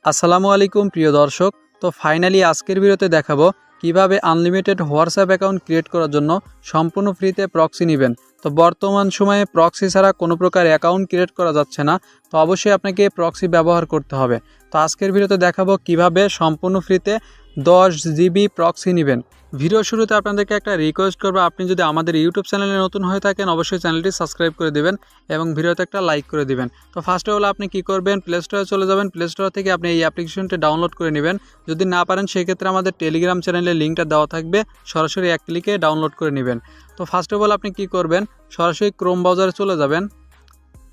আসসালামু আলাইকুম প্রিয় দর্শক। তো ফাইনালি আজকের ভিডিওতে দেখাবো কিভাবে আনলিমিটেড হোয়াটসঅ্যাপ অ্যাকাউন্ট ক্রিয়েট করার জন্য সম্পূর্ণ ফ্রিতে প্রক্সি নেবেন। তো বর্তমান সময়ে প্রক্সি ছাড়া কোনো প্রকার অ্যাকাউন্ট ক্রিয়েট করা যাচ্ছে না। তো অবশ্যই আপনাকে প্রক্সি ব্যবহার করতে হবে। তো আজকের ভিডিওতে দেখাবো কিভাবে সম্পূর্ণ ফ্রিতে 10 জিবি প্রক্সি নেবেন। ভিডিও শুরুতে আপনাদেরকে একটা রিকোয়েস্ট করবো, আপনি যদি আমাদের ইউটিউব চ্যানেলে নতুন হয়ে থাকেন অবশ্যই চ্যানেলটি সাবস্ক্রাইব করে দেবেন এবং ভিডিওতে একটা লাইক করে দিবেন। তো ফার্স্টে হলো আপনি কি করবেন, প্লে স্টোরে চলে যাবেন। প্লে স্টোর থেকে আপনি এই অ্যাপ্লিকেশনটি ডাউনলোড করে নেবেন। যদি না পারেন সেক্ষেত্রে আমাদের টেলিগ্রাম চ্যানেলের লিঙ্কটা দেওয়া থাকবে, সরাসরি এক ক্লিকে ডাউনলোড করে নেবেন। তো ফার্স্ট অফ অল আপনি কি করবেন, সরাসরি ক্রোম ব্রাউজারে চলে যাবেন।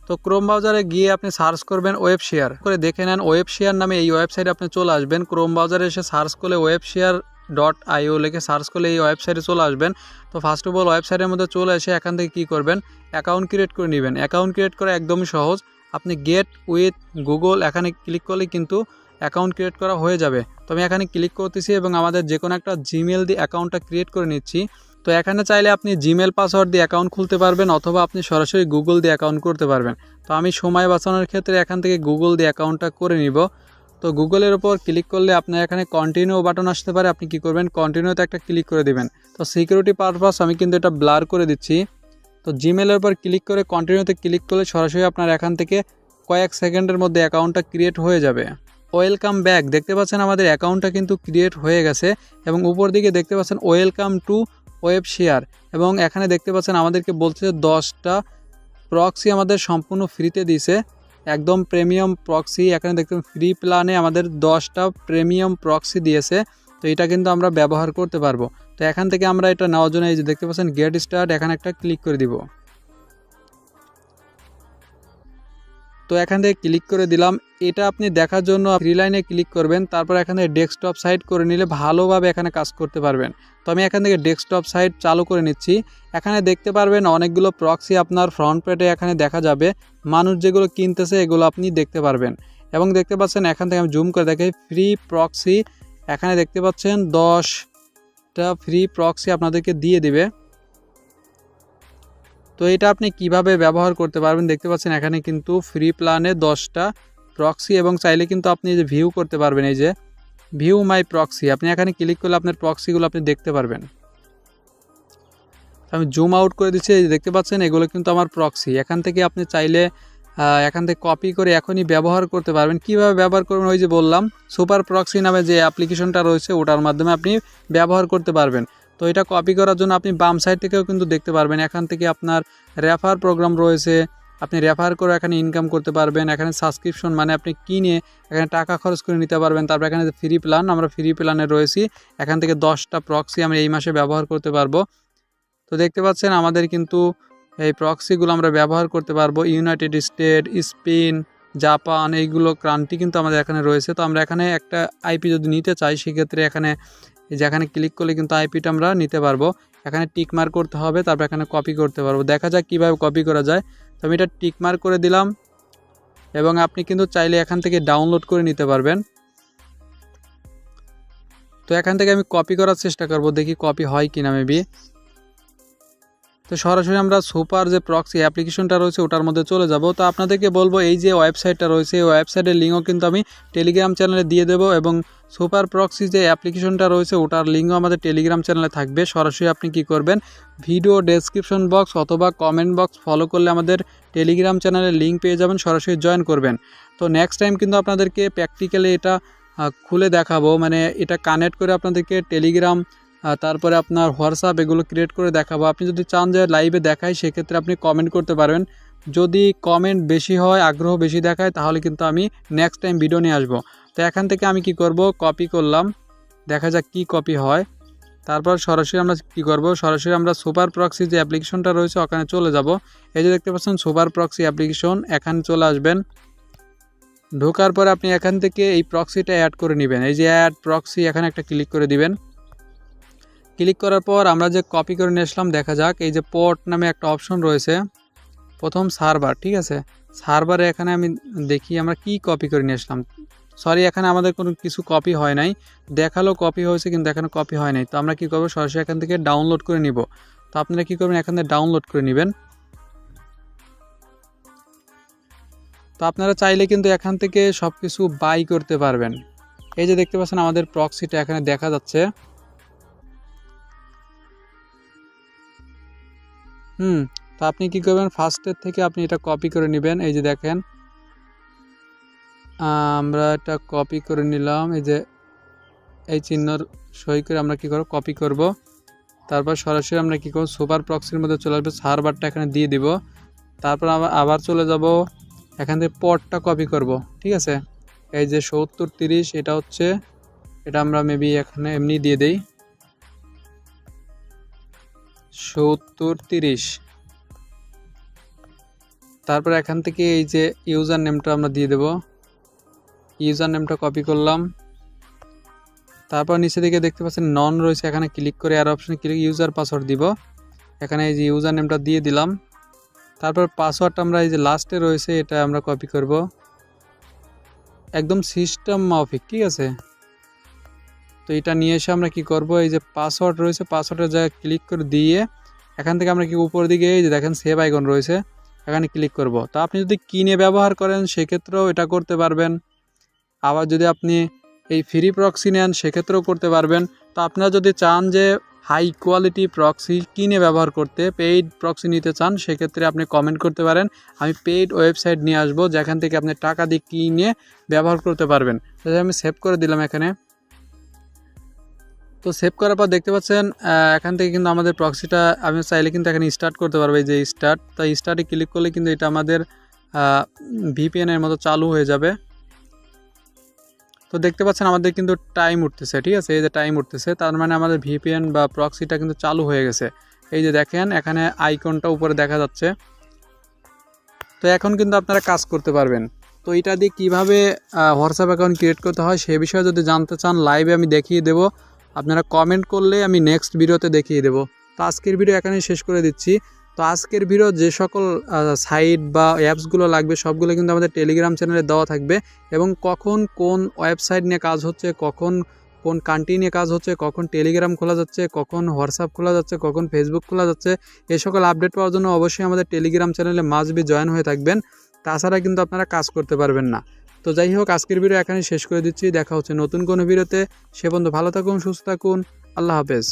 তো ক্রোম ব্রাউজারে গিয়ে আপনি সার্চ করবেন ওয়েব শেয়ার করে, দেখে নেন ওয়েব শেয়ার নামে এই ওয়েবসাইটে আপনি চলে আসবেন। ক্রোম ব্রাউজারে এসে সার্চ করলে webshare.io লিখে সার্চ করলে এই ওয়েবসাইটে চলে আসবেন। তো ফার্স্ট অফ অল ওয়েবসাইটের মধ্যে চলে এসে এখান থেকে কী করবেন, অ্যাকাউন্ট ক্রিয়েট করে নেবেন। অ্যাকাউন্ট ক্রিয়েট করা একদমই সহজ। আপনি গেট উইথ গুগল এখানে ক্লিক করলে কিন্তু অ্যাকাউন্ট ক্রিয়েট করা হয়ে যাবে। তো আমি এখানে ক্লিক করতেছি এবং আমাদের যে কোনো একটা জিমেল দিয়ে অ্যাকাউন্টটা ক্রিয়েট করে নিচ্ছি। তো এখানে চাইলে আপনি জিমেল পাসওয়ার্ড দিয়ে অ্যাকাউন্ট খুলতে পারবেন অথবা আপনি সরাসরি গুগল দিয়ে অ্যাকাউন্ট করতে পারবেন। তো আমি সময় বাঁচানোর ক্ষেত্রে এখান থেকে গুগল দিয়ে অ্যাকাউন্টটা করে নিব। তো গুগলের ওপর ক্লিক করলে আপনার এখানে কন্টিনিউ বাটন আসতে পারে, আপনি কি করবেন কন্টিনিউতে একটা ক্লিক করে দিবেন। তো সিকিউরিটি পারপাস আমি কিন্তু এটা ব্লার করে দিচ্ছি। তো জিমেলের উপর ক্লিক করে কন্টিনিউতে ক্লিক করলে সরাসরি আপনার এখান থেকে কয়েক সেকেন্ডের মধ্যে অ্যাকাউন্টটা ক্রিয়েট হয়ে যাবে। ওয়েলকাম ব্যাক, দেখতে পাচ্ছেন আমাদের অ্যাকাউন্টটা কিন্তু ক্রিয়েট হয়ে গেছে এবং উপর দিকে দেখতে পাচ্ছেন ওয়েলকাম টু ওয়েব শেয়ার এবং এখানে দেখতে পাচ্ছেন আমাদেরকে বলছে 10টা প্রক্সি আমাদের সম্পূর্ণ ফ্রিতে দিছে, একদম প্রিমিয়াম প্রক্সি। এখানে দেখতে ফ্রি প্ল্যানে আমাদের 10টা প্রিমিয়াম প্রক্সি দিয়েছে। তো এটা কিন্তু আমরা ব্যবহার করতে পারবো। তো এখান থেকে আমরা এটা নেওয়ার জন্য এই যে দেখতে পাচ্ছেন গেট স্টার্ট, এখানে একটা ক্লিক করে দিব। তো এখান থেকে ক্লিক করে দিলাম। এটা আপনি দেখার জন্য ফ্রি লাইনে ক্লিক করবেন, তারপর এখানে ডেস্কটপ সাইট করে নিলে ভালোভাবে এখানে কাজ করতে পারবেন। তো আমি এখান থেকে ডেস্কটপ সাইট চালু করে নিচ্ছি। এখানে দেখতে পারবেন অনেকগুলো প্রক্সি আপনার ফ্রন্ট পেজে এখানে দেখা যাবে। মানুষ যেগুলো কিনতেছে এগুলো আপনি দেখতে পারবেন এবং দেখতে পাচ্ছেন এখান থেকে আমি জুম করে দেখাই ফ্রি প্রক্সি। এখানে দেখতে পাচ্ছেন 10টা ফ্রি প্রক্সি আপনাদেরকে দিয়ে দিবে। তো এটা আপনি কিভাবে ব্যবহার করতে পারবেন, দেখতে পাচ্ছেন এখানে কিন্তু ফ্রি প্ল্যানে 10টা প্রক্সি এবং চাইলে কিন্তু আপনি যে ভিউ করতে পারবেন, এই যে ভিউ মাই প্রক্সি, আপনি এখানে ক্লিক করলে আপনার প্রক্সিগুলো আপনি দেখতে পারবেন। আমি জুম আউট করে দিচ্ছি, এই যে দেখতে পাচ্ছেন এগুলো কিন্তু আমার প্রক্সি। এখান থেকে আপনি চাইলে এখান থেকে কপি করে এখনই ব্যবহার করতে পারবেন। কিভাবে ব্যবহার করবেন, ওই যে বললাম সুপার প্রক্সি নামে যে অ্যাপ্লিকেশনটা রয়েছে ওটার মাধ্যমে আপনি ব্যবহার করতে পারবেন। তো এটা কপি করার জন্য আপনি বাম সাইড থেকেও কিন্তু দেখতে পারবেন, এখান থেকে আপনার রেফার প্রোগ্রাম রয়েছে, আপনি রেফার করে এখানে ইনকাম করতে পারবেন। এখানে সাবস্ক্রিপশন মানে আপনি কিনে এখানে টাকা খরচ করে নিতে পারবেন। তারপর এখানে ফ্রি প্ল্যান, আমরা ফ্রি প্ল্যানে রয়েছি, এখান থেকে 10টা প্রক্সি আমরা এই মাসে ব্যবহার করতে পারবো। তো দেখতে পাচ্ছেন আমাদের কিন্তু এই প্রক্সিগুলো আমরা ব্যবহার করতে পারবো। ইউনাইটেড স্টেট, স্পেন, জাপান, এইগুলো কান্ট্রি কিন্তু আমাদের এখানে রয়েছে। তো আমরা এখানে একটা আইপি যদি নিতে চাই সেক্ষেত্রে এখানে যেখানে ক্লিক করলে কিন্তু আইপিটা আমরা নিতে পারবো। এখানে টিক মার্ক করতে হবে, তারপর এখানে কপি করতে পারবো। দেখা যাক কীভাবে কপি করা যায়। তো আমি এটা টিক মার্ক করে দিলাম এবং আপনি কিন্তু চাইলে এখান থেকে ডাউনলোড করে নিতে পারবেন। তো এখান থেকে আমি কপি করার চেষ্টা করব, দেখি কপি হয় কিনা মেবি। তো সরাসরি আমরা সুপার যে প্রক্সি অ্যাপ্লিকেশনটা রয়েছে ওটার মধ্যে চলে যাব। তো আপনাদেরকে বলবো এই যে ওয়েবসাইটটা রয়েছে এই ওয়েবসাইটের লিঙ্কও কিন্তু আমি টেলিগ্রাম চ্যানেলে দিয়ে দেবো এবং সুপার প্রক্সি যে অ্যাপ্লিকেশনটা রয়েছে ওটার লিঙ্কও আমাদের টেলিগ্রাম চ্যানেলে থাকবে। সরাসরি আপনি কি করবেন, ভিডিও ডেসক্রিপশন বক্স অথবা কমেন্ট বক্স ফলো করলে আমাদের টেলিগ্রাম চ্যানেলের লিঙ্ক পেয়ে যাবেন, সরাসরি জয়েন করবেন। তো নেক্সট টাইম কিন্তু আপনাদেরকে প্র্যাকটিক্যালি এটা খুলে দেখাবো, মানে এটা কানেক্ট করে আপনাদেরকে টেলিগ্রাম তারপরে আপনার হোয়াটসঅ্যাপ এগুলো ক্রিয়েট করে দেখাবো। আপনি যদি চান যে লাইভে দেখাই সেক্ষেত্রে আপনি কমেন্ট করতে পারবেন। যদি কমেন্ট বেশি হয়, আগ্রহ বেশি দেখায়, তাহলে কিন্তু আমি নেক্সট টাইম ভিডিও নিয়ে আসবো। তো এখান থেকে আমি কি করব, কপি করলাম, দেখা যাক কি কপি হয়। তারপর সরাসরি আমরা কি করব, সরাসরি আমরা সুপার প্রক্সি যে অ্যাপ্লিকেশনটা রয়েছে ওখানে চলে যাব। এই যে দেখতে পাচ্ছেন সুপার প্রক্সি অ্যাপ্লিকেশন, এখানে চলে আসবেন। ঢোকার পরে আপনি এখান থেকে এই প্রক্সিটা অ্যাড করে নেবেন। এই যে অ্যাড প্রক্সি, এখানে একটা ক্লিক করে দিবেন। ক্লিক করার পর আমরা যে কপি করে নিয়ে আসলাম, দেখা যাক এই যে পোর্ট নামে একটা অপশন রয়েছে, প্রথম সার্ভার, ঠিক আছে, সার্ভারে এখানে আমি দেখি আমরা কি কপি করে নিয়ে আসলাম। সরি, এখানে আমাদের কোনো কিছু কপি হয় নাই, দেখালো কপি হয়েছে কিন্তু এখানে কপি হয় নাই। তো আমরা কি করবো, সরাসরি এখান থেকে ডাউনলোড করে নিব। তো আপনারা কি করবেন, এখান থেকে ডাউনলোড করে নেবেন। তো আপনারা চাইলে কিন্তু এখান থেকে সব কিছু বাই করতে পারবেন। এই যে দেখতে পাচ্ছেন আমাদের প্রক্সিটা এখানে দেখা যাচ্ছে। তো আপনি কি করবেন, ফার্স্টের থেকে আপনি এটা কপি করে নেবেন। এই যে দেখেন আমরা এটা কপি করে নিলাম, এই যে এই চিহ্নর সই করে আমরা কি করব, কপি করব। তারপর সরাসরি আমরা কি করব, সুপার প্রক্সির মধ্যে চলে আসবে, সার্ভারটা এখানে দিয়ে দিব। তারপর আবার চলে যাব, এখান থেকে পডটা কপি করব। ঠিক আছে, এই যে 7030 এটা হচ্ছে, এটা আমরা মেবি এখানে এমনি দিয়ে দেই 7030। তারপর এখান থেকে এই যে ইউজার নেমটা আমরা দিয়ে দেব, ইউজার নেমটা কপি করলাম। তারপর নিচে দিকে দেখতে পাচ্ছেন নন রয়েছে, এখানে ক্লিক করে আর অপশনে ক্লিক ইউজার পাসওয়ার্ড দিব। এখানে এই যে ইউজার নেমটা দিয়ে দিলাম। তারপর পাসওয়ার্ডটা আমরা এই যে লাস্টে রয়েছে এটা আমরা কপি করব, একদম সিস্টেম মাফিক। ঠিক আছে, তো এটা নিয়ে এসে আমরা কি করব, এই যে পাসওয়ার্ড রয়েছে পাসওয়ার্ডের জায়গায় ক্লিক করে দিয়ে এখান থেকে আমরা কি উপর দিকে এই যে দেখেন সেভ আইকন রয়েছে, এখানে ক্লিক করব। তো আপনি যদি কিনে ব্যবহার করেন সেক্ষেত্রেও এটা করতে পারবেন, আবার যদি আপনি এই ফ্রি প্রক্সি নেন সেক্ষেত্রেও করতে পারবেন। তো আপনারা যদি চান যে হাই কোয়ালিটি প্রক্সি কিনে ব্যবহার করতে, পেইড প্রক্সি নিতে চান, সেক্ষেত্রে আপনি কমেন্ট করতে পারেন, আমি পেইড ওয়েবসাইট নিয়ে আসবো যেখান থেকে আপনি টাকা দিয়ে কিনে ব্যবহার করতে পারবেন। তাহলে আমি সেভ করে দিলাম এখানে। তো সেভ করার পর দেখতে পাচ্ছেন এখান থেকে কিন্তু আমাদের প্রক্সিটা আমি চাইলে কিন্তু এখানে স্টার্ট করতে পারবো, এই যে স্টার্ট। তাই স্টার্টে ক্লিক করলে কিন্তু এটা আমাদের ভিপিএনের মতো চালু হয়ে যাবে। তো দেখতে পাচ্ছেন আমাদের কিন্তু টাইম উঠতেছে। ঠিক আছে, এই যে টাইম উঠতেছে, তার মানে আমাদের ভিপিএন বা প্রক্সিটা কিন্তু চালু হয়ে গেছে। এই যে দেখেন এখানে আইকনটা উপরে দেখা যাচ্ছে। তো এখন কিন্তু আপনারা কাজ করতে পারবেন। তো এটা দিয়ে কীভাবে হোয়াটসঅ্যাপ অ্যাকাউন্ট ক্রিয়েট করতে হয় সে বিষয়ে যদি জানতে চান, লাইভে আমি দেখিয়ে দেবো, আপনারা কমেন্ট করলে আমি নেক্সট ভিডিওতে দেখিয়ে দেবো। তো আজকের ভিডিও এখানেই শেষ করে দিচ্ছি। তো আজকের ভিডিও যে সকল সাইট বা অ্যাপসগুলো লাগবে সবগুলো কিন্তু আমাদের টেলিগ্রাম চ্যানেলে দেওয়া থাকবে, এবং কখন কোন ওয়েবসাইট নিয়ে কাজ হচ্ছে, কখন কোন কান্ট্রি নিয়ে কাজ হচ্ছে, কখন টেলিগ্রাম খোলা যাচ্ছে, কখন হোয়াটসঅ্যাপ খোলা যাচ্ছে, কখন ফেসবুক খোলা যাচ্ছে, এই সকল আপডেট পাওয়ার জন্য অবশ্যই আমাদের টেলিগ্রাম চ্যানেলে মাস্ট বি জয়েন হয়ে থাকবেন, তাছাড়া কিন্তু আপনারা কাজ করতে পারবেন না। তো যাই হোক, আজকের ভিডিও এখানেই শেষ করে দিচ্ছি। দেখা হচ্ছে নতুন কোনো ভিডিওতে। সে পর্যন্ত ভালো থাকুন, সুস্থ থাকুন, আল্লাহ হাফেজ।